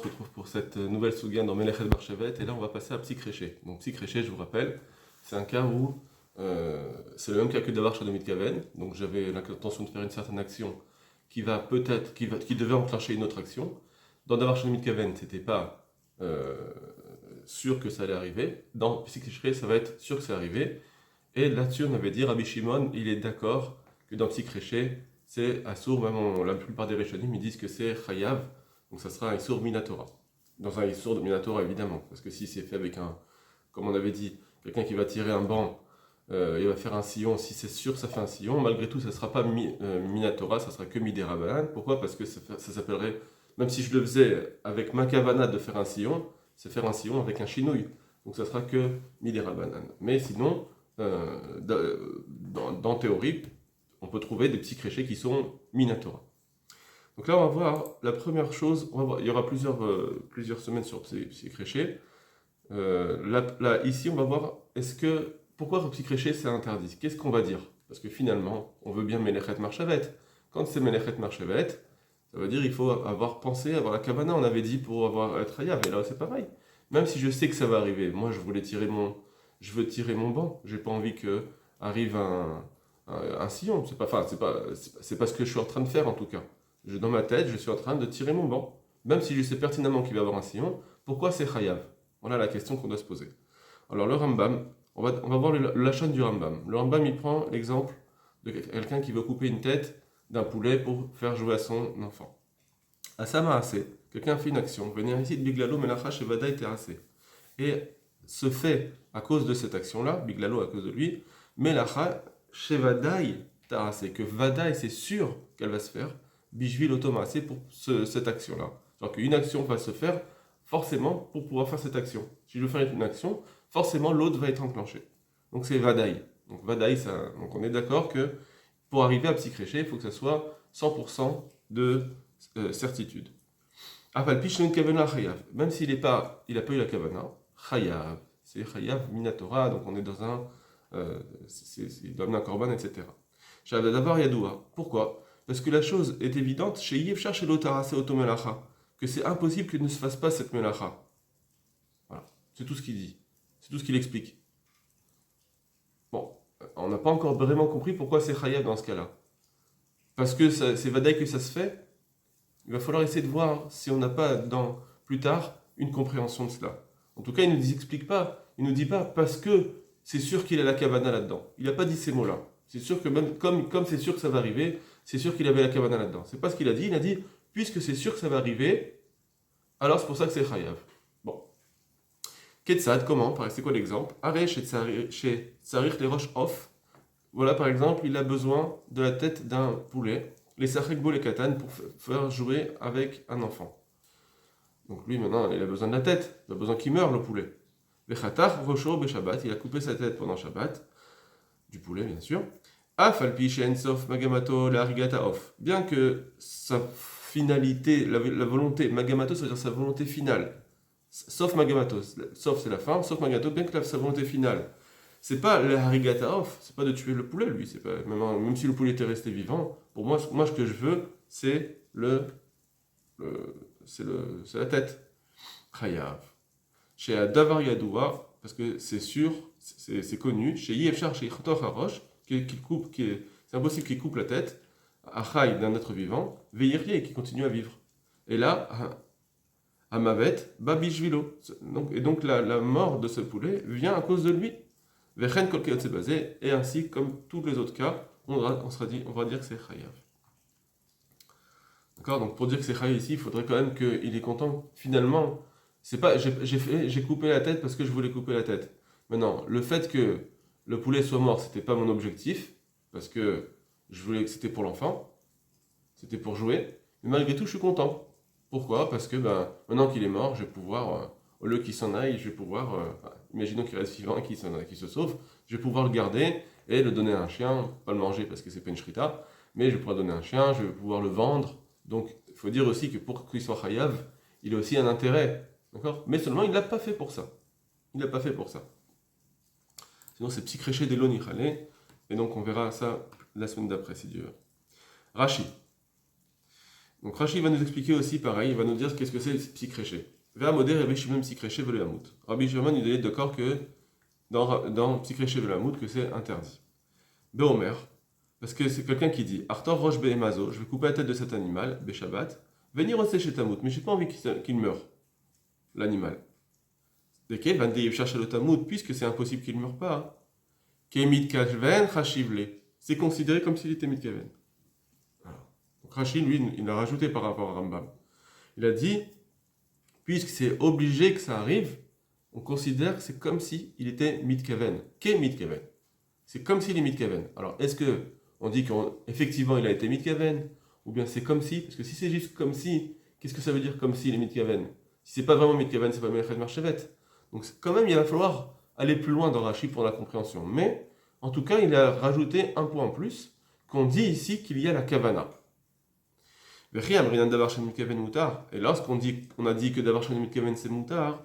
se retrouve pour cette nouvelle Souga dans Melechet Barshevet, et là on va passer à Psikréché. Donc Psikréché, je vous rappelle, c'est un cas où c'est le même cas que Davar Shadomit Kaven, donc j'avais l'intention de faire une certaine action qui devait enclencher une autre action. Dans Davar Shadomit Kaven, c'était pas sûr que ça allait arriver. Dans Psikréché, ça va être sûr que ça arrivé. Et là-dessus, on avait dit, Rabbi Shimon, il est d'accord que dans Psikréché, c'est Assour, même la plupart des Rishonim, ils disent que c'est Chayav, donc ça sera un Issour Minatora. Dans un Issour de Minatora, évidemment, parce que si c'est fait avec comme on avait dit, quelqu'un qui va tirer un banc, il va faire un sillon, si c'est sûr que ça fait un sillon, malgré tout, ça ne sera pas Minatora, ça sera que Midera. Pourquoi? Parce que ça s'appellerait, même si je le faisais avec ma kavana de faire un sillon, c'est faire un sillon avec un chinouille, donc ça sera que Midera. Mais sinon, dans théorie, on peut trouver des petits créchés qui sont Minatora. Donc là, on va voir la première chose. Il y aura plusieurs semaines sur ces créchés. Là, ici, on va voir pourquoi le petit créché c'est interdit. Qu'est-ce qu'on va dire? Parce que finalement, on veut bien Melechet Marchavet. Quand c'est Melechet Marchavet, ça veut dire qu'il faut avoir pensé, avoir la kavana. On avait dit pour être hayav. Et là, c'est pareil. Même si je sais que ça va arriver, moi, je veux tirer mon banc. J'ai pas envie que arrive un sillon. C'est pas ce que je suis en train de faire en tout cas. Dans ma tête, je suis en train de tirer mon banc. Même si je sais pertinemment qu'il va y avoir un sillon, pourquoi c'est chayav? Voilà la question qu'on doit se poser. Alors le Rambam, on va voir le lachon du Rambam. Le Rambam, il prend l'exemple de quelqu'un qui veut couper une tête d'un poulet pour faire jouer à son enfant. Asama assez, quelqu'un fait une action, venir ici de Biglalo, Melacha, Shevada et Terrassé. Et se fait, à cause de cette action-là, Biglalo à cause de lui, Melacha, Shevadai, Terrassé, que Vadaï, c'est sûr qu'elle va se faire, Bishvil Otomase pour cette action-là. Alors qu'une action va se faire forcément pour pouvoir faire cette action. Si je veux faire une action, forcément l'autre va être enclenché. Donc c'est Vadaï. Donc Vadaï, donc on est d'accord que pour arriver à Psikréché, il faut que ça soit 100% de certitude. Même s'il n'a pas eu la kavana, chayav, c'est chayav minatora, donc on est dans il doit amener un korban, etc. D'abord yadoua. Pourquoi? Parce que la chose est évidente, chez Yevchar, chez l'otara, c'est otomelacha, que c'est impossible qu'il ne se fasse pas cette melacha. Voilà, c'est tout ce qu'il dit, c'est tout ce qu'il explique. Bon, on n'a pas encore vraiment compris pourquoi c'est chayav dans ce cas-là. Parce que c'est vadaï que ça se fait. Il va falloir essayer de voir si on n'a pas plus tard une compréhension de cela. En tout cas, il ne nous explique pas, il ne nous dit pas parce que c'est sûr qu'il a la kavana là-dedans. Il n'a pas dit ces mots-là. C'est sûr que même comme c'est sûr que ça va arriver, c'est sûr qu'il avait la kavana là-dedans. C'est pas ce qu'il a dit. Il a dit puisque c'est sûr que ça va arriver, alors c'est pour ça que c'est chayav. Bon. Ketsad, comment? C'est quoi l'exemple? Arrêt chez Tsarir les roches off. Voilà, par exemple, il a besoin de la tête d'un poulet. Les sachekbo les katan pour faire jouer avec un enfant. Donc lui maintenant il a besoin de la tête, il a besoin qu'il meure le poulet. Le khatar rocho be Shabbat, il a coupé sa tête pendant Shabbat, du poulet bien sûr. Afalpi shen sof magamato la rigata off. Bien que sa finalité, la volonté, magamato ça veut dire sa volonté finale. Sauf magamato, sauf c'est la fin, sauf magamato, bien que sa volonté finale. C'est pas le harigata off, c'est pas de tuer le poulet lui, c'est pas même si le poulet était resté vivant, pour moi ce que je veux c'est c'est la tête. Chayav. Chez Davar Yadoua, parce que c'est sûr, c'est connu, chez Yevchar chez Khotor Harosh, c'est impossible qu'il coupe la tête, Achai d'un être vivant, Veirye qui continue à vivre. Et là, Amavet, Babishvilo. Et donc la mort de ce poulet vient à cause de lui. Et ainsi, comme tous les autres cas, on va dire que c'est chayav. D'accord? Donc pour dire que c'est chayav ici, il faudrait quand même qu'il est content. Finalement, c'est pas j'ai coupé la tête parce que je voulais couper la tête. Mais non, le fait que le poulet soit mort, c'était pas mon objectif, parce que je voulais que c'était pour l'enfant, c'était pour jouer. Mais malgré tout, je suis content. Pourquoi? Parce que maintenant qu'il est mort, je vais pouvoir, au lieu qu'il s'en aille, je vais pouvoir, imaginons qu'il reste vivant et qu'il se sauve, je vais pouvoir le garder et le donner à un chien, pas le manger parce que c'est pas une shrita, mais je vais pouvoir donner à un chien, je vais pouvoir le vendre. Donc il faut dire aussi que pour qu'il soit chayav, il a aussi un intérêt, d'accord? Mais seulement il ne l'a pas fait pour ça. Il l'a pas fait pour ça. Sinon c'est psychréché des l'onichale, et donc on verra ça la semaine d'après si Dieu veut. Rashi. Donc Rashi va nous expliquer aussi pareil, il va nous dire qu'est-ce que c'est le psychréché. Ve'amoder Rabbi Shimon psychréché ve'lehamut. Rabbi Shimon il est d'accord que dans psychréché ve'lehamut que c'est interdit. Be'omer, parce que c'est quelqu'un qui dit Artor roche be'emazo, je vais couper la tête de cet animal, be'shabbat, venir au chez tamut, mais j'ai pas envie qu'il meure, l'animal. Desquels van de chercher le tamut, puisque c'est impossible qu'il ne meure pas. Kemit kaven chashivle, c'est considéré comme s'il était mitkaven. Donc Rashi, lui, il a rajouté par rapport à Rambam. Il a dit, puisque c'est obligé que ça arrive, on considère que c'est comme s'il était mitkaven. Qu'est mitkaven? C'est comme s'il est mitkaven. Alors, est-ce que on dit qu'effectivement il a été mitkaven? Ou bien c'est comme si? Parce que si c'est juste comme si, qu'est-ce que ça veut dire comme s'il est mitkaven? Si c'est pas vraiment mitkaven, c'est pas Melchet Marchevet. Donc quand même, il va falloir aller plus loin dans Rashi pour la compréhension. Mais, en tout cas, il a rajouté un point en plus, qu'on dit ici qu'il y a la kavana. Et lorsqu'on a dit que d'avoir Shani Mitkaven c'est moutar,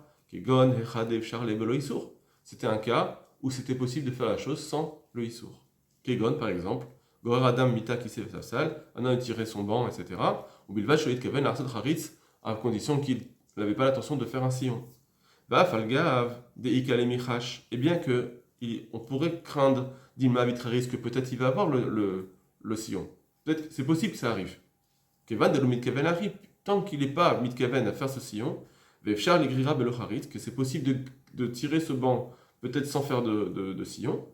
c'était un cas où c'était possible de faire la chose sans le issour. Kegon par exemple, Gorer Adam Mita qui s'est fait sa salle, un homme tiré son banc, etc. Ou Bilvad Sholit Kaven Arsad Haritz, à condition qu'il n'avait pas l'intention de faire un sillon. Bah, Falgav, de Ikalemichash, et bien que on pourrait craindre d'Ilma Vitraris que peut-être il va avoir le sillon. Peut-être c'est possible que ça arrive. Kevan de Mitkaven arrive, tant qu'il n'est pas Mitkaven à faire ce sillon, Vefchar l'Igrira Belocharit, que c'est possible de tirer ce banc peut-être sans faire de sillon.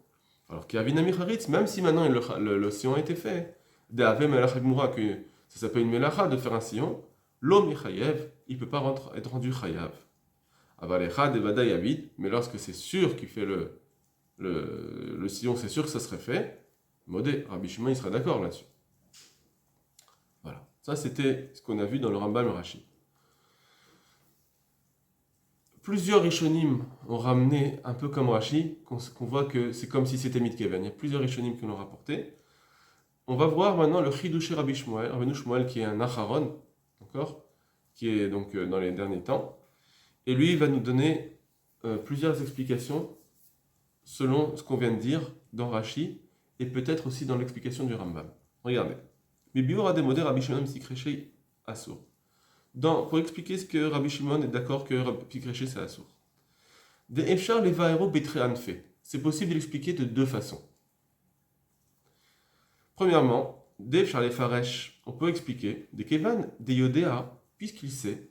Alors qu'Avinami Haritz, même si maintenant le sillon a été fait, d'Ave Melach Agmura, que ça s'appelle une Melacha de faire un sillon, l'homme Chayev, il ne peut pas être rendu Chayav. Avalecha de Vada Yavid, mais lorsque c'est sûr qu'il fait le sillon, c'est sûr que ça serait fait, Modé, Rabbi Shimon, il sera d'accord là-dessus. Voilà. Ça, c'était ce qu'on a vu dans le Rambam et Rashi. Plusieurs Rishonim ont ramené, un peu comme Rashi, qu'on voit que c'est comme si c'était Mitkeven. Il y a plusieurs Rishonim qui l'ont rapporté. On va voir maintenant le Chidushé Rabbi Shmuel, Rabbeinu Shmuel qui est un Acharon, d'accord, qui est donc dans les derniers temps. Et lui, il va nous donner plusieurs explications selon ce qu'on vient de dire dans Rashi et peut-être aussi dans l'explication du Rambam. Regardez. Bibiur Ademodé Rabbi Shimon Psychréché Assour. Pour expliquer ce que Rabbi Shimon est d'accord que Psychréché c'est Assour. De Efchar Levaero Betrean fait. C'est possible de l'expliquer de deux façons. Premièrement, D'Efchar Lefaresh, on peut expliquer des Kevan, des Yodéa, puisqu'il sait,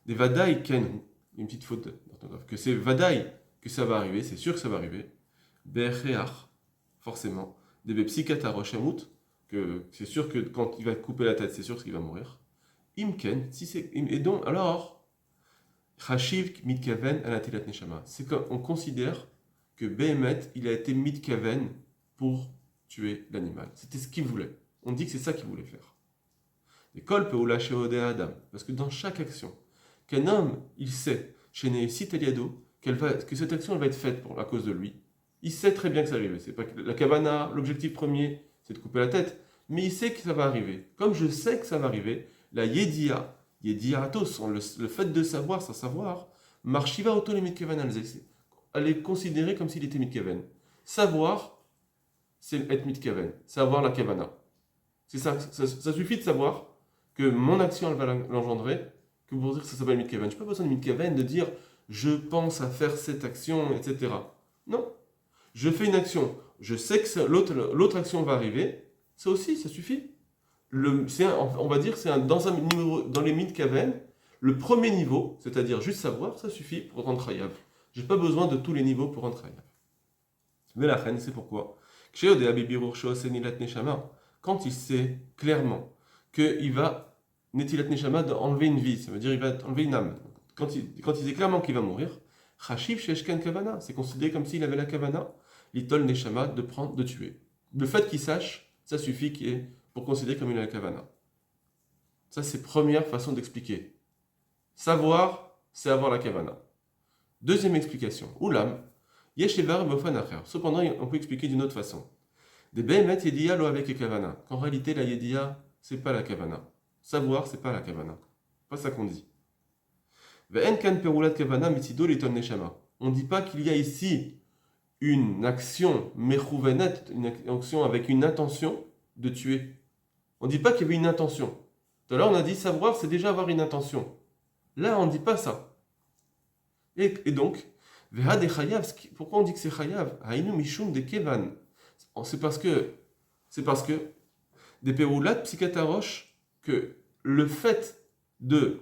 des Vadaï Kenhu, une petite faute d'orthographe, que c'est Vadaï que ça va arriver, c'est sûr que ça va arriver, Be'echeach, forcément, des Bepsikata Roshamut, que c'est sûr que quand il va couper la tête, c'est sûr qu'il va mourir. Imken, si c'est. Et donc, alors, Chashiv mitkaven alatilat neshama. C'est qu'on considère que Behemet, il a été mitkaven pour tuer l'animal. C'était ce qu'il voulait. On dit que c'est ça qu'il voulait faire. Et kol peut ou lâcher Adam. Parce que dans chaque action, qu'un homme, il sait, chez Néhésit Eliado, que cette action elle va être faite à cause de lui, il sait très bien que ça arrive. C'est pas que la kavana, l'objectif premier, c'est de couper la tête, mais il sait que ça va arriver. Comme je sais que ça va arriver, la yedia, yediatos, le fait de savoir, sans savoir, marchiva auto les mitkaven elle est considérée comme s'il était mitkaven. Savoir, c'est être mitkaven, savoir la kavana. C'est ça, ça suffit de savoir que mon action elle va l'engendrer, que pour dire que ça s'appelle mitkaven. Je n'ai pas besoin de mitkaven de dire je pense à faire cette action, etc. Non. Je fais une action, je sais que l'autre action va arriver, ça aussi, ça suffit. On va dire, dans les mitkaven, le premier niveau, c'est-à-dire juste savoir, ça suffit pour rendre chayav. Je n'ai pas besoin de tous les niveaux pour rendre chayav. Mais la reine, c'est pourquoi. Quand il sait clairement qu'il va netilat neshama enlever une vie, ça veut dire qu'il va enlever une âme. Quand il sait clairement qu'il va mourir, chashiv sheshken kavana, c'est considéré comme s'il avait la kavana, l'itol neshama de tuer. Le fait qu'il sache, ça suffit pour considérer comme il a la kavana. Ça, c'est première façon d'expliquer. Savoir, c'est avoir la kavana. Deuxième explication. Oulam, yeshevar bofan acher. Cependant, on peut expliquer d'une autre façon. Des behemet yediya lo avec kavana. Qu'en réalité, la yediya, c'est pas la kavana. Savoir, c'est pas la kavana. Pas ça qu'on dit. Ve'en kan perulat kavana mitido liton neshama. On ne dit pas qu'il y a ici une action mechouvenet, une action avec une intention de tuer. On ne dit pas qu'il y avait une intention. Tout à l'heure, on a dit savoir, c'est déjà avoir une intention. Là, on ne dit pas ça. Et donc, Veha de chayav, pourquoi on dit que c'est chayav? Hainu mishum de kevan. C'est parce que des péroulat psychataroche, que le fait de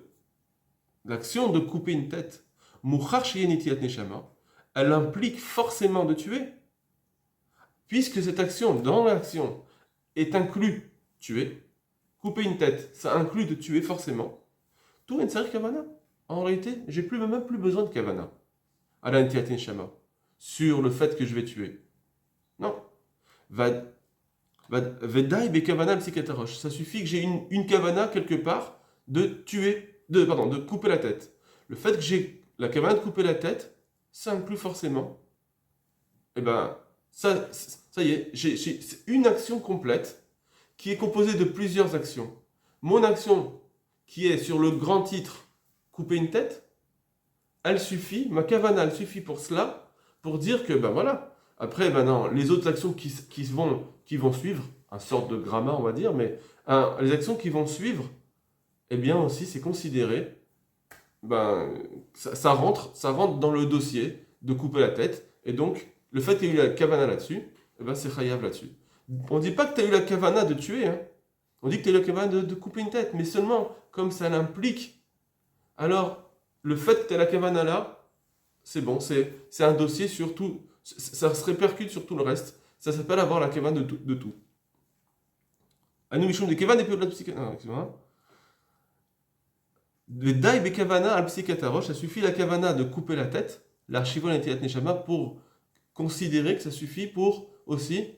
l'action de couper une tête, mouchar sheyenitiat neshama, elle implique forcément de tuer, puisque cette action, dans l'action, est inclus tuer. Couper une tête, ça inclut de tuer forcément. Tout est une kavana. En réalité, j'ai même plus besoin de kavana. Ala nitiat neshama. Sur le fait que je vais tuer. Non. Vedai be kavana psychataroche. Ça suffit que j'ai une kavana quelque part de tuer, de couper la tête. Le fait que j'ai la kavana de couper la tête, ça inclut forcément. Eh ben, ça y est, c'est une action complète qui est composée de plusieurs actions. Mon action, qui est sur le grand titre, couper une tête, elle suffit, ma kavana, elle suffit pour cela, pour dire que, ben voilà, après, maintenant, les autres actions qui vont suivre, un sorte de gramma, on va dire, mais les actions qui vont suivre, eh bien aussi, c'est considéré, ça rentre dans le dossier de couper la tête, et donc, le fait qu'il y ait eu la kavana là-dessus, eh ben, c'est chayav là-dessus. On ne dit pas que tu as eu la kavana de tuer, hein. On dit que tu as eu la kavana de couper une tête, mais seulement, comme ça l'implique, alors, le fait que tu aies la kavana là, c'est bon, c'est un dossier sur tout, ça se répercute sur tout le reste. Ça s'appelle avoir la kavana de tout. Anu mishum de kavana et puis au-delà de psychataroche. Excusez-moi. Le dai be kavana al psychataroche, ça suffit la kavana de couper la tête, l'archivon netilat neshama, pour considérer que ça suffit pour aussi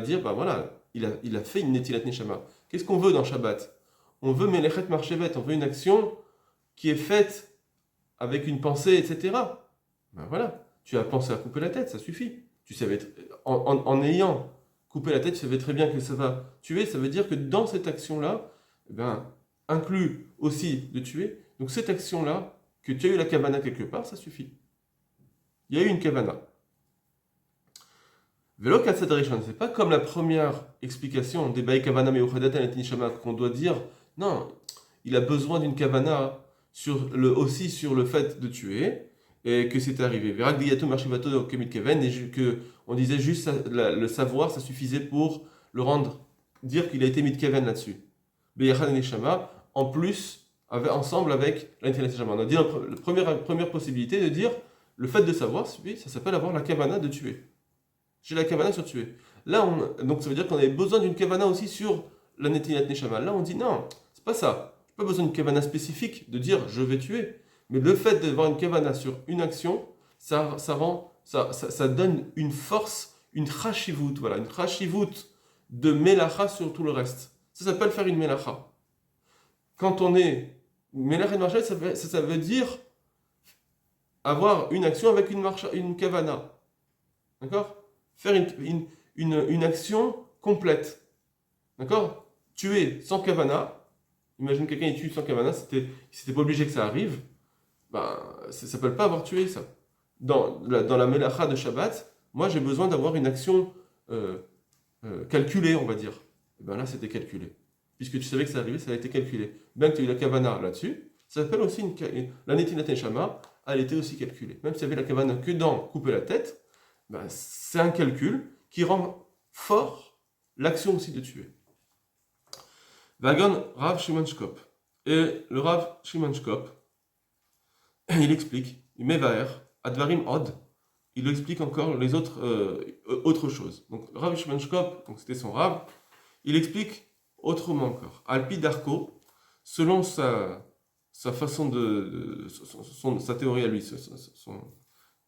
dire, voilà, il a fait une netilat neshama. Qu'est-ce qu'on veut dans Shabbat? On veut melechet marchevet, on veut une action qui est faite avec une pensée, etc. Ben voilà, tu as pensé à couper la tête, ça suffit. Tu savais, en ayant coupé la tête, tu savais très bien que ça va tuer. Ça veut dire que dans cette action-là, inclut aussi de tuer. Donc cette action-là, que tu as eu la kavana quelque part, ça suffit. Il y a eu une kavana. Velo katsadarishon, c'est pas comme la première explication des baï kavana meuchadat al nishama qu'on doit dire. Non, il a besoin d'une kavana aussi sur le fait de tuer et que c'est arrivé. Verak diyato marshivato kemit keven, et que on disait juste le savoir, ça suffisait pour le rendre, dire qu'il a été mitkeven là-dessus. Beyachan neshama, en plus, ensemble avec l'intelligence neshama. On a dit la première possibilité de dire le fait de savoir, ça s'appelle avoir la kavana de tuer. J'ai la kavana sur tuer. Là, donc ça veut dire qu'on avait besoin d'une kavana aussi sur la netilat neshama. Là, on dit non, c'est pas ça. J'ai pas besoin d'une kavana spécifique de dire je vais tuer. Mais le fait d'avoir une kavana sur une action, ça donne une force, une chashivut, voilà, une chashivut de melacha sur tout le reste. Ça s'appelle faire une melacha. Quand on est melacha et marcha, ça veut dire avoir une action avec une kavana. D'accord? Faire une action complète. D'accord? Tuer sans kavana. Imagine quelqu'un qui tue sans kavana, c'était pas obligé que ça arrive. Ça s'appelle pas avoir tué ça. Dans la melacha de Shabbat, moi j'ai besoin d'avoir une action calculée, on va dire. Et là c'était calculé. Puisque tu savais que ça arrivait, ça a été calculé. Bien que tu aies eu la kavana là-dessus, ça s'appelle aussi la netilat neshama, elle était aussi calculée. Même si tu avais la kavana que dans couper la tête, c'est un calcul qui rend fort l'action aussi de tuer. Vagon Rav Shimon Shkop. Et le Rav Shimon Shkop, il explique, il met Vaer, Advarim Od, il explique encore les autres choses. Donc Rav Shimon Shkop, donc c'était son Rav, il explique autrement encore. Alpi Darko, selon sa façon sa théorie à lui,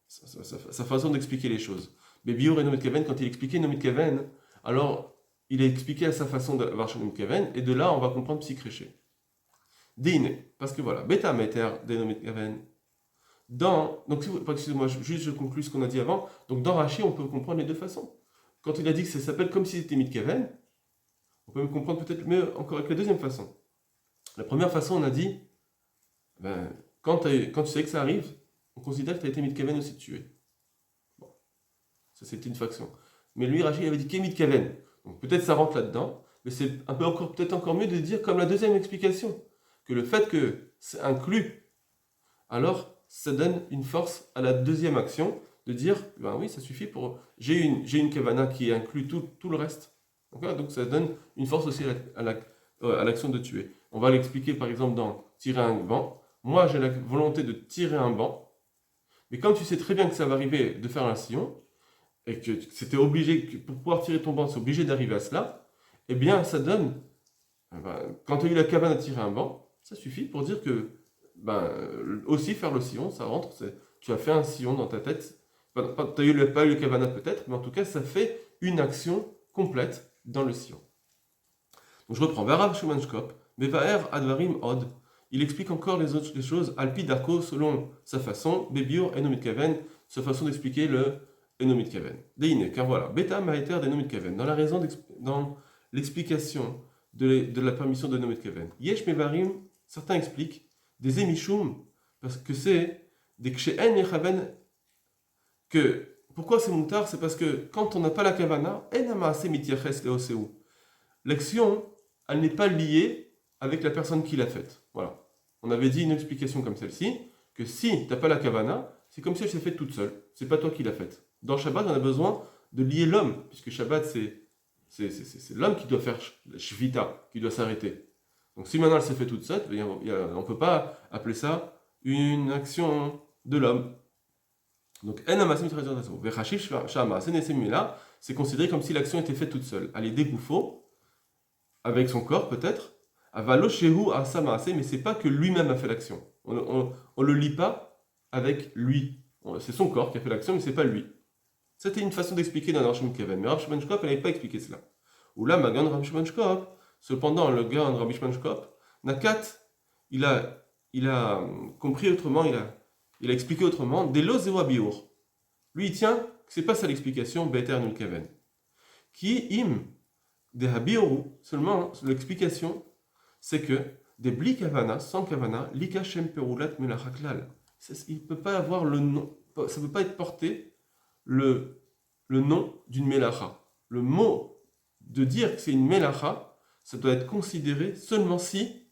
sa façon d'expliquer les choses. Mais Biur et Nomit Keven, quand il expliquait Nomit Keven, alors il a expliqué à sa façon de Varshon Nomit Keven, et de là on va comprendre Psychréché. Din, parce que voilà, Beta Meter de Nomit Keven. Donc, excusez-moi, juste je conclue ce qu'on a dit avant. Donc dans Rashi, on peut comprendre les deux façons. Quand il a dit que ça s'appelle comme si c'était Mit Keven, on peut me comprendre peut-être mieux encore avec la deuxième façon. La première façon, on a dit, quand tu sais que ça arrive, on considère que tu as été mitkaven aussi de tuer. Ça c'était une faction. Mais lui, Rachid, il avait dit qu'est mitkaven. Donc peut-être ça rentre là-dedans. Mais c'est un peu encore, peut-être encore mieux de dire comme la deuxième explication, que le fait que c'est inclus, alors ça donne une force à la deuxième action, de dire, ben oui, ça suffit pour... J'ai une kavana qui inclut tout le reste. Donc ça donne une force aussi à l'action de tuer. On va l'expliquer par exemple dans tirer un banc. Moi, j'ai la volonté de tirer un banc, mais comme tu sais très bien que ça va arriver de faire un sillon, et que c'était obligé, pour pouvoir tirer ton banc, c'est obligé d'arriver à cela, eh bien, ça donne, quand tu as eu la cabane à tirer un banc, ça suffit pour dire que, aussi faire le sillon, ça rentre, tu as fait un sillon dans ta tête, tu n'as pas eu le cabana peut-être, mais en tout cas, ça fait une action complète dans le sillon. Donc je reprends, Varav Shumanshkop, Mevaer Advarim Od, il explique encore les choses, Alpi Darko, selon sa façon, Bebiur Enomit Kaven, sa façon d'expliquer le Enomit Kaven. Deine, car voilà, Beta Maïter d'Enomit Kaven, dans l'explication de la permission de Enomit Kaven. Yesh Mevarim, certains expliquent, des Emishum, parce que c'est des Kshe'en Yechaven, que pourquoi c'est moutar, c'est parce que quand on n'a pas la kavana, l'action, elle n'est pas liée avec la personne qui l'a faite. Voilà. On avait dit une explication comme celle-ci, que si tu n'as pas la kavana, c'est comme si elle s'est faite toute seule. C'est pas toi qui l'as faite. Dans Shabbat, on a besoin de lier l'homme, puisque Shabbat, c'est l'homme qui doit faire shvita, qui doit s'arrêter. Donc si maintenant elle s'est faite toute seule, on ne peut pas appeler ça une action de l'homme. Donc, c'est considéré comme si l'action était faite toute seule. Elle est dégoufo, avec son corps peut-être, mais c'est pas que lui-même a fait l'action. On le lit pas avec lui. C'est son corps qui a fait l'action, mais c'est pas lui. C'était une façon d'expliquer dans Rav Keven. Mais Rav Shimon Shkop, elle n'avait pas expliqué cela. Ou là, Magan Rav Shimon Shkop, cependant, le gars de Rav Shimon Shkop, Nakat, il a compris autrement, il a expliqué autrement, des lo zéro biur. Lui, il tient que c'est pas ça l'explication, beter nul kaven. Qui im de habioru, seulement l'explication, c'est que des bli kavana, sans kavana, lika shem perulat melachaklal. Il peut pas avoir le nom, ça peut pas être porté le nom d'une melacha. Le mot de dire que c'est une melacha, ça doit être considéré seulement si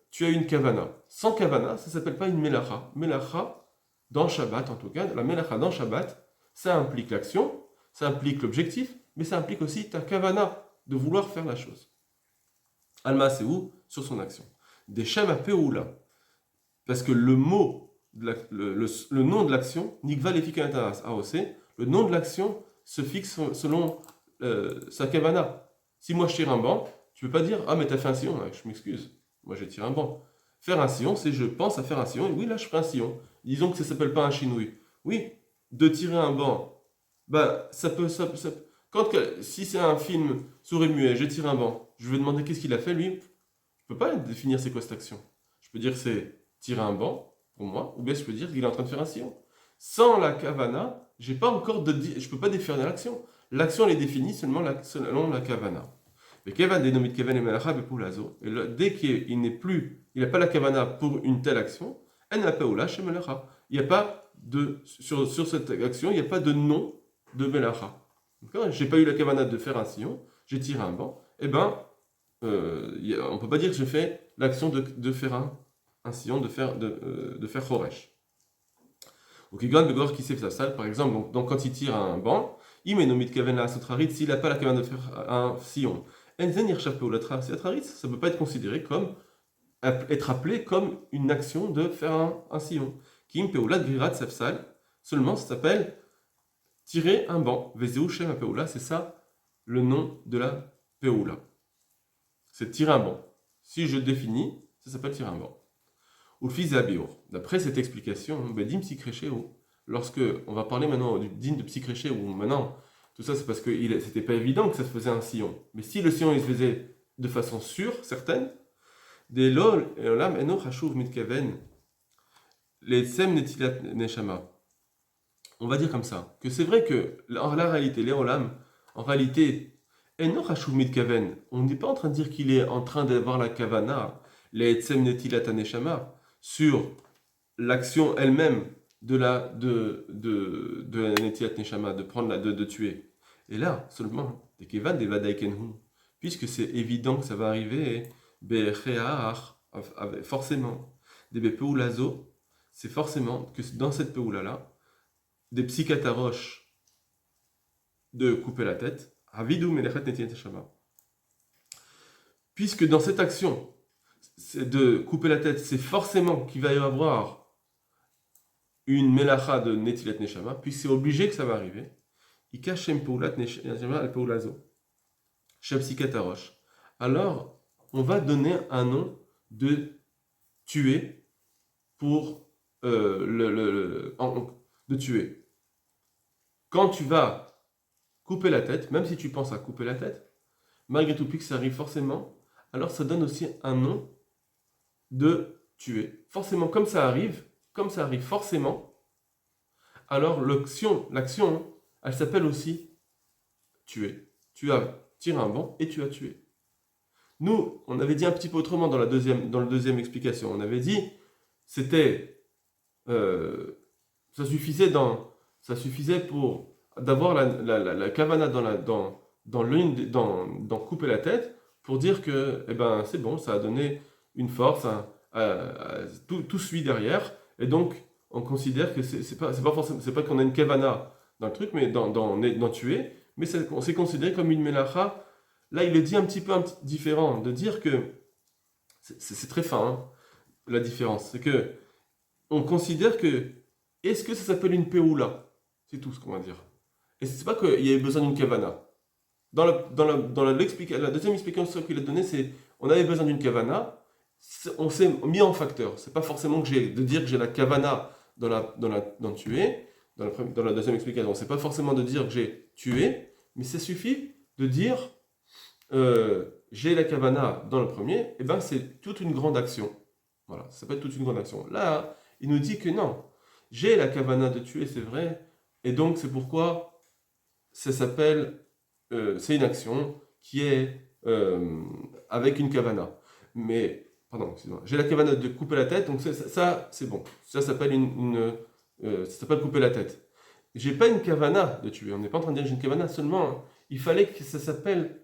tu as une kavana. Sans kavana, ça ne s'appelle pas une melacha. Melacha, dans Shabbat en tout cas, la melacha dans Shabbat, ça implique l'action, ça implique l'objectif, mais ça implique aussi ta kavana, de vouloir faire la chose. Alma, c'est où? Sur son action. Des shema peoula, parce que le mot, le nom de l'action, nikva lefikanatas AOC, le nom de l'action se fixe selon sa kavana. Si moi je tire un banc, tu ne peux pas dire ah mais t'as fait un sillon, je m'excuse, moi j'ai tiré un banc. Faire un sillon, c'est je pense à faire un sillon, et oui là je ferai un sillon. Disons que ça ne s'appelle pas un chinouille. Oui, de tirer un banc, ça peut, si c'est un film sourd et muet, je tire un banc, je vais demander qu'est-ce qu'il a fait lui, je ne peux pas définir c'est quoi cette action. Je peux dire c'est tirer un banc, pour moi, ou bien je peux dire qu'il est en train de faire un sillon. Sans la kavana, j'ai pas encore je ne peux pas définir l'action. L'action elle est définie seulement selon la kavana. Mais Kevan dénommé Kevan et Melacha pour l'azo. Et dès qu'il n'est plus, il n'a pas la kavana pour une telle action, elle n'a pas oula chez Melacha. Il n'y a pas sur cette action, il n'y a pas de nom de Melacha. J'ai pas eu la kavana de faire un sillon, j'ai tiré un banc. Eh ben, on ne peut pas dire que je fais l'action de faire un sillon, de faire choresh. Ou Kigan Begor qui sait sa salle, par exemple, donc quand il tire un banc, il met nomit Kevan la sotrarit s'il n'a pas la kavana de faire un sillon. Ça ne peut pas être considéré comme être appelé comme une action de faire un sillon. Kim Peoula Grirat Sefsal, seulement ça s'appelle tirer un banc. Vezeu Shem Peoula, c'est ça le nom de la Peoula. C'est tirer un banc. Si je définis, ça s'appelle tirer un banc. Ou le fils d'Abiour. D'après cette explication, Dim Psychréchéo, lorsque on va parler maintenant du din de Psychréchéo, maintenant. Tout ça, c'est parce que c'était pas évident que ça se faisait un sillon. Mais si le sillon il se faisait de façon sûre, certaine, des lol et olam eno chashuv mitkaven, les tsem netilat neshama. On va dire comme ça, que c'est vrai que en la réalité, les olam, en réalité, eno chashuv mitkaven, on n'est pas en train de dire qu'il est en train d'avoir la kavana, les tsem netilat neshama, sur l'action elle-même de la netilat neshama, de prendre de tuer. Et là, seulement, des kevan des vadaikenhu, puisque c'est évident que ça va arriver, forcément, des bepeulazo, c'est forcément que dans cette peoula-là, des psychataroches de couper la tête, avidu melechet netilat neshama. Puisque dans cette action de couper la tête, c'est forcément qu'il va y avoir une melacha de netilat neshama, puis c'est obligé que ça va arriver. Ikashem peulat neshama al peulazo. Chez psychataroche. Alors, on va donner un nom de tuer pour de tuer. Quand tu vas couper la tête, même si tu penses à couper la tête, malgré tout, puis que ça arrive forcément, alors ça donne aussi un nom de tuer. Forcément, comme ça arrive forcément, alors l'action, elle s'appelle aussi tuer. Tu as tiré un banc et tu as tué. Nous, on avait dit un petit peu autrement dans la deuxième explication. On avait dit, c'était, ça suffisait pour d'avoir la kavana dans couper la tête pour dire que, eh ben, c'est bon, ça a donné une force, tout suit derrière, et donc on considère que c'est pas forcément, c'est pas qu'on a une kavana dans le truc, mais dans tuer, mais c'est considéré comme une melacha. Là, il le dit un petit peu différent, de dire que c'est très fin, hein, la différence. C'est que on considère que est-ce que ça s'appelle une peoula? C'est tout ce qu'on va dire. Et c'est pas qu'il y avait besoin d'une kavana. Dans la deuxième explication qu'il a donnée, c'est on avait besoin d'une kavana. On s'est mis en facteur. C'est pas forcément de dire que j'ai la kavana dans tuer. Dans la deuxième explication, c'est pas forcément de dire que j'ai tué, mais ça suffit de dire j'ai la kavana dans le premier, et ben c'est toute une grande action. Voilà, ça peut être toute une grande action. Là, il nous dit que non, j'ai la kavana de tuer, c'est vrai, et donc c'est pourquoi ça s'appelle, c'est une action qui est avec une kavana. Mais, pardon, excusez-moi, j'ai la kavana de couper la tête, donc ça c'est bon. Ça s'appelle ça s'appelle couper la tête. J'ai pas une kavana de tuer, on n'est pas en train de dire que j'ai une kavana, seulement il fallait que ça s'appelle.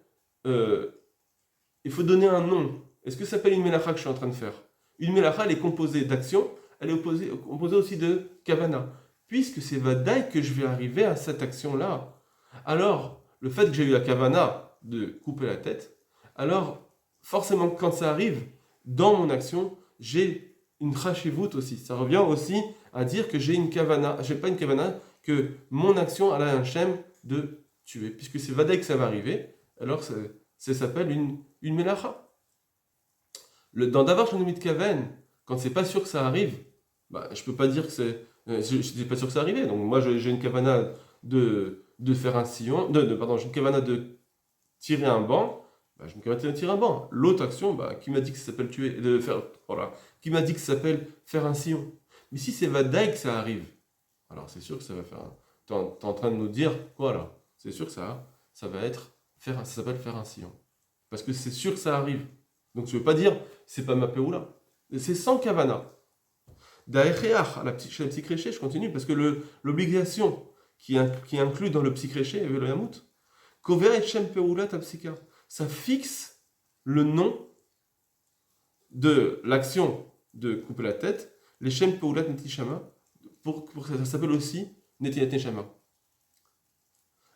Il faut donner un nom. Est-ce que ça s'appelle une melacha que je suis en train de faire? Une melacha, elle est composée d'action, elle est composée aussi de kavana. Puisque c'est vadaï que je vais arriver à cette action-là. Alors, le fait que j'ai eu la kavana de couper la tête, alors, forcément, quand ça arrive, dans mon action, j'ai une chashivut aussi. Ça revient aussi à dire que j'ai une kavana, j'ai pas une kavana, que mon action, elle a un shem de tuer. Puisque c'est vadaï que ça va arriver, alors ça s'appelle une melacha. Dans Davar Shonomit Kaven, quand c'est pas sûr que ça arrive, bah, je peux pas dire que c'est. Je n'étais pas sûr que ça arrivait. Donc moi j'ai une kavana de faire un sillon, pardon, j'ai une kavana de tirer un banc, bah, j'ai une kavana de tirer un banc. L'autre action, bah, qui m'a dit que ça s'appelle tuer, voilà, qui m'a dit que ça s'appelle faire un sillon. Mais si c'est vadaï que ça arrive, alors c'est sûr que ça va faire. T'es en train de nous dire quoi là? C'est sûr que ça va être ça s'appelle faire un sillon. Parce que c'est sûr que ça arrive. Donc je ne veux pas dire c'est pas ma peoula. C'est sans kavana. D'aéréach, chez la psychréché, je continue, parce que l'obligation qui est inclue dans le psychréché, le yamout, kover et shem peoula ta psycha, ça fixe le nom de l'action de couper la tête, les shem peoula netishama, pour que ça s'appelle aussi netilat neshama.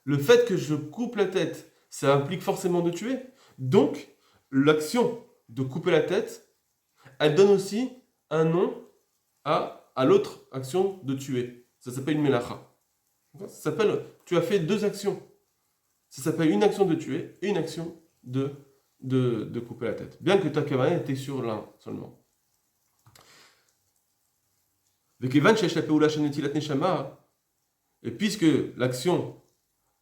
Le fait que je coupe la tête, ça implique forcément de tuer. Donc, l'action de couper la tête, elle donne aussi un nom à l'autre action de tuer. Ça s'appelle une melacha. Ça s'appelle, tu as fait deux actions. Ça s'appelle une action de tuer et une action de couper la tête. Bien que ta kavana était sur l'un seulement. Et puisque l'action,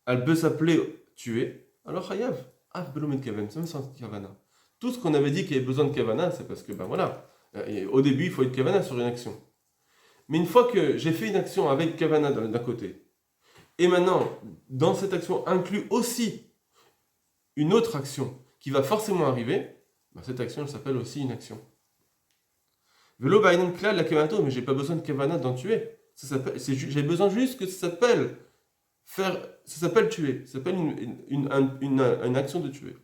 elle peut s'appeler tuer, alors chayav, même sans kavana. Tout ce qu'on avait dit qu'il y avait besoin de kavana, c'est parce que, ben voilà, au début, il faut être kavana sur une action. Mais une fois que j'ai fait une action avec kavana d'un côté, et maintenant, dans cette action inclut aussi une autre action qui va forcément arriver, ben cette action, elle s'appelle aussi une action. Velo ba'inen klal la kavanato, mais j'ai pas besoin de kavana d'en tuer. J'ai besoin juste que ça s'appelle ça s'appelle tuer, ça s'appelle une action de tuer.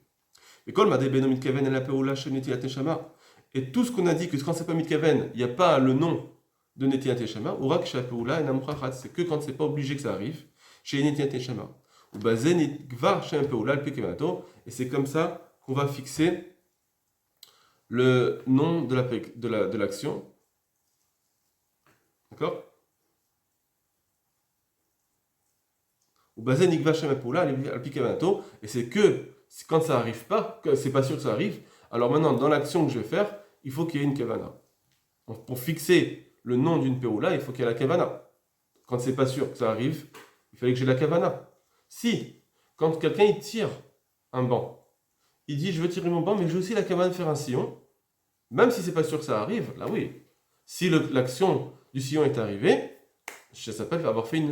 Et kol madei beno mitkaven el hapeula shel netilat neshama. Et tout ce qu'on a dit que quand c'est pas mitkaven, il n'y a pas le nom de netilat neshama, ou rak shel hapeula en amrachat, c'est que quand c'est pas obligé que ça arrive, chez netilat neshama. Ou bazen gvar shel hapeula el pekemanato, et c'est comme ça qu'on va fixer le nom de l'action. D'accord? Ou bazen gvar shel hapeula el pekemanato, et c'est que quand ça arrive pas, que c'est pas sûr que ça arrive, alors maintenant, dans l'action que je vais faire, il faut qu'il y ait une kavana. Donc, pour fixer le nom d'une peoula, il faut qu'il y ait la kavana. Quand c'est pas sûr que ça arrive, il fallait que j'ai la kavana. Si, quand quelqu'un il tire un banc, il dit je veux tirer mon banc, mais j'ai aussi la kavana de faire un sillon, même si c'est pas sûr que ça arrive, là oui. Si l'action du sillon est arrivée, ça s'appelle avoir fait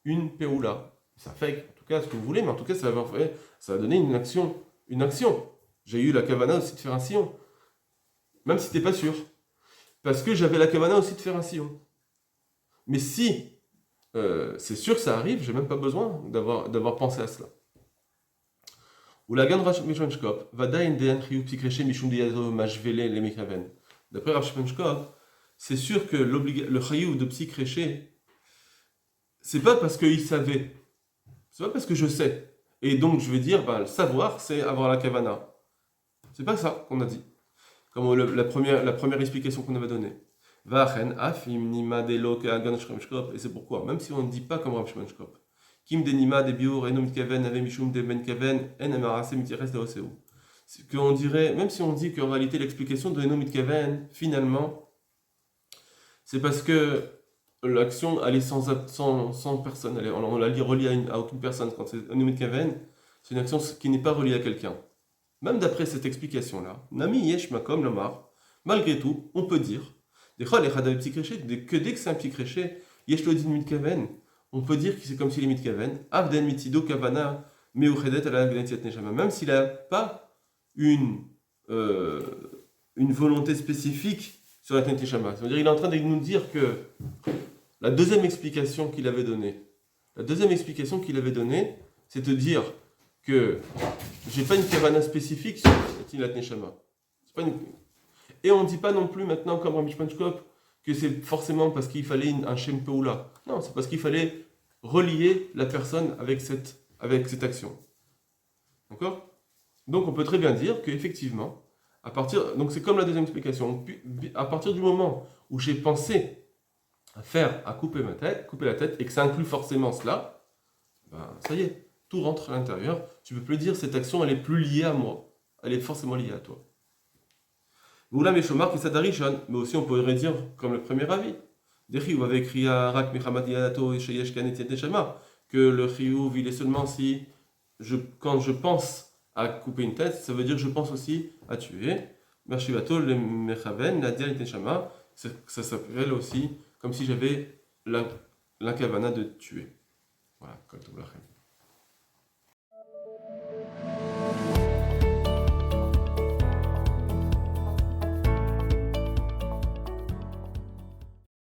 une peoula. Ça fait en tout cas ce que vous voulez, mais en tout cas ça va donner une action. J'ai eu la kavana aussi de faire un sillon. Même si t'es pas sûr. Parce que j'avais la kavana aussi de faire un sillon. Mais si c'est sûr que ça arrive, j'ai même pas besoin d'avoir pensé à cela. Ou la gan Rashpenshkop, vada indean chiyuv psikreché mishum diyazo mashvele le mikaven. D'après Rashpenshkop, c'est sûr que le chiyuv de psikreché, c'est pas parce qu'il savait. C'est pas parce que je sais. Et donc je vais dire, le savoir, c'est avoir la kavana. C'est pas ça qu'on a dit. Comme la première explication qu'on avait donnée. Et c'est pourquoi, même si on ne dit pas comme Rav Shimon Shkop, Kim denima de biur eno mitkaven ave mishum de ben kaven en amarase mitires de oseu. Qu'on dirait, même si on dit qu'en réalité l'explication de eno mitkaven, finalement, c'est parce que l'action elle est sans personne, on la relie à aucune personne. Quand c'est eno mitkaven, c'est une action qui n'est pas reliée à quelqu'un. Même d'après cette explication-là, Nami yesh makom lamar, malgré tout, on peut dire, que dès que c'est un petit créché, yesh lodin mitkaven, on peut dire que c'est comme s'il est mitkaven, avden mitido kavana meuchedet ala gnetiat neshama, même s'il n'a pas une volonté spécifique sur la gnetiat neshama. C'est-à-dire qu'il est en train de nous dire que la deuxième explication qu'il avait donnée, c'est de dire que j'ai pas une kavana spécifique sur la neshama. Et on ne dit pas non plus maintenant, comme Rabbi Shpanchkop, que c'est forcément parce qu'il fallait un Shem Peoula. Non, c'est parce qu'il fallait relier la personne avec cette action. D'accord? Donc on peut très bien dire qu'effectivement, donc c'est comme la deuxième explication, à partir du moment où j'ai pensé à couper la tête, et que ça inclut forcément cela, ça y est, tout rentre à l'intérieur. Tu ne peux plus dire cette action, elle est plus liée à moi, elle est forcément liée à toi. Mais aussi on pourrait dire comme le premier avis. Que le chiyuv il est seulement si quand je pense à couper une tête, ça veut dire que je pense aussi à tuer. Ça s'appelle aussi comme si j'avais la kavana de tuer. Voilà, comme tout